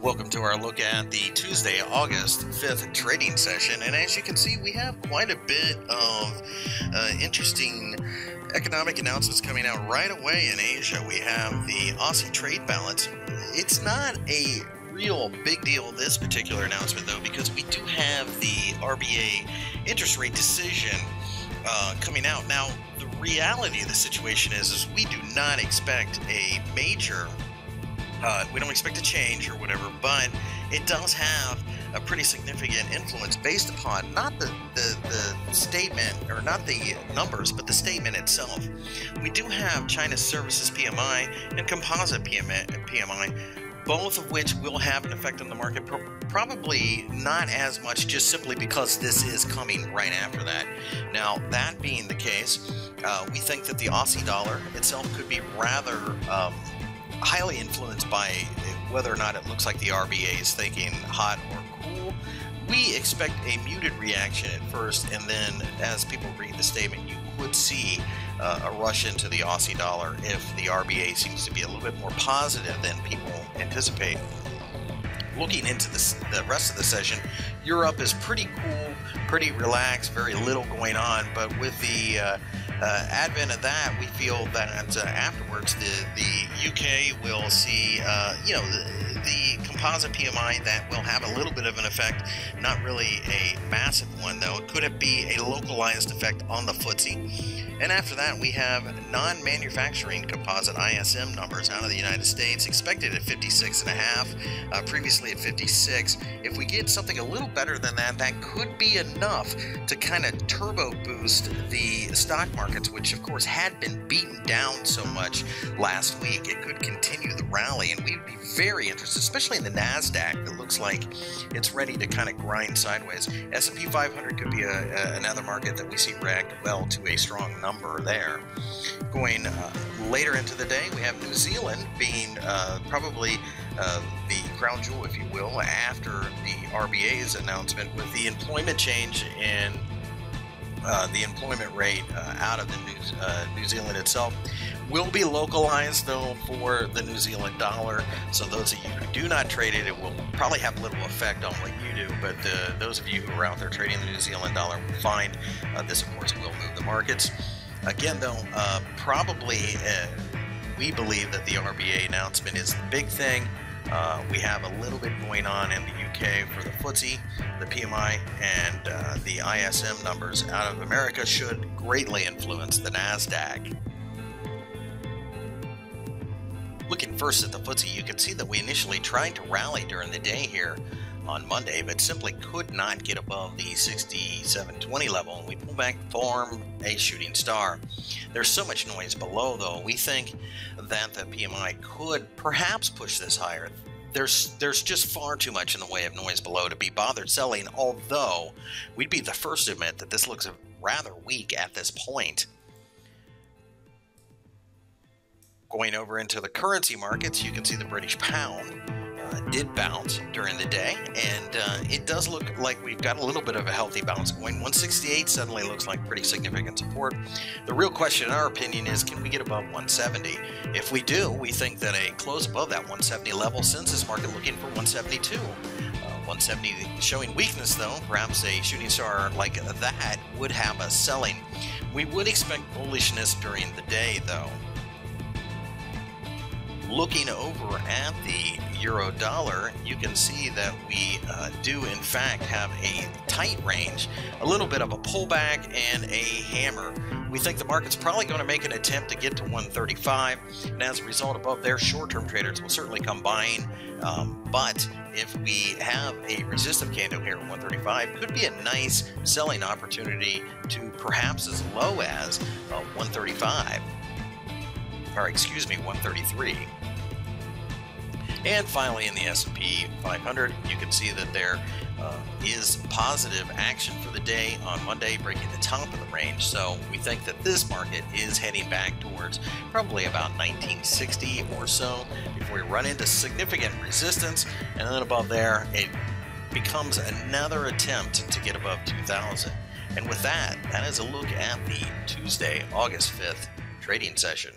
Welcome to our look at the Tuesday, August 5th trading session. And as you can see, we have quite a bit of interesting economic announcements coming out right away in Asia. We have the Aussie trade balance. It's not a real big deal, this particular announcement, though, because we do have the RBA interest rate decision coming out. Now, the reality of the situation is we do not expect a major we don't expect a change or whatever, but it does have a pretty significant influence based upon not the statement, or not the numbers, but the statement itself. We do have China's services PMI and composite PMI, both of which will have an effect on the market, probably not as much, just simply because this is coming right after that. Now, that being the case, we think that the Aussie dollar itself could be rather highly influenced by whether or not it looks like the RBA is thinking hot or cool. We expect a muted reaction at first, and then as people read the statement, you could see a rush into the Aussie dollar if the RBA seems to be a little bit more positive than people anticipate. Looking into the rest of the session, Europe is pretty cool, pretty relaxed, very little going on, but with the advent of that, we feel that afterwards the UK will see the composite PMI that will have a little bit of an effect, not really a massive one though. It could be a localized effect on the FTSE. And after that, we have non-manufacturing composite ISM numbers out of the United States, expected at 56.5, previously at 56. If we get something a little better than that, that could be enough to kind of turbo boost the stock markets, which of course had been beaten down so much last week. It could continue the rally, and we'd be very interested, especially in the NASDAQ that looks like it's ready to kind of grind sideways. S&P 500 could be another market that we see react well to a strong number there. Going later into the day, we have New Zealand being probably the crown jewel, if you will, after the RBA's announcement with the employment change in the employment rate out of the New Zealand itself. Will be localized though for the New Zealand dollar, so those of you who do not trade it, it will probably have little effect on what you do, but those of you who are out there trading the New Zealand dollar will find this, of course, will move the markets. Again though, probably we believe that the RBA announcement is the big thing. We have a little bit going on in the UK for the FTSE, the PMI, and the ISM numbers out of America should greatly influence the NASDAQ. Looking first at the FTSE, you can see that we initially tried to rally during the day here on Monday, but simply could not get above the 6720 level, and we pull back, form a shooting star. There's so much noise below, though. We think that the PMI could perhaps push this higher. There's just far too much in the way of noise below to be bothered selling, although we'd be the first to admit that this looks rather weak at this point. Going over into the currency markets, you can see the British pound did bounce during the day, and it does look like we've got a little bit of a healthy bounce going. 168 suddenly looks like pretty significant support. The real question, in our opinion, is can we get above 170? If we do, we think that a close above that 170 level sends this market looking for 172. 170 showing weakness though, perhaps a shooting star like that would have us selling. We would expect bullishness during the day though. Looking over at the euro dollar, you can see that we do in fact have a tight range, a little bit of a pullback and a hammer. We think the market's probably going to make an attempt to get to 135, and as a result, above there, short-term traders will certainly come buying. But if we have a resistive candle here at 135, could be a nice selling opportunity to perhaps as low as 135. Or excuse me, 133. And finally, in the S&P 500, you can see that there is positive action for the day on Monday, breaking the top of the range. So we think that this market is heading back towards probably about 1960 or so before we run into significant resistance. And then above there, it becomes another attempt to get above 2000. And with that, that is a look at the Tuesday, August 5th trading session.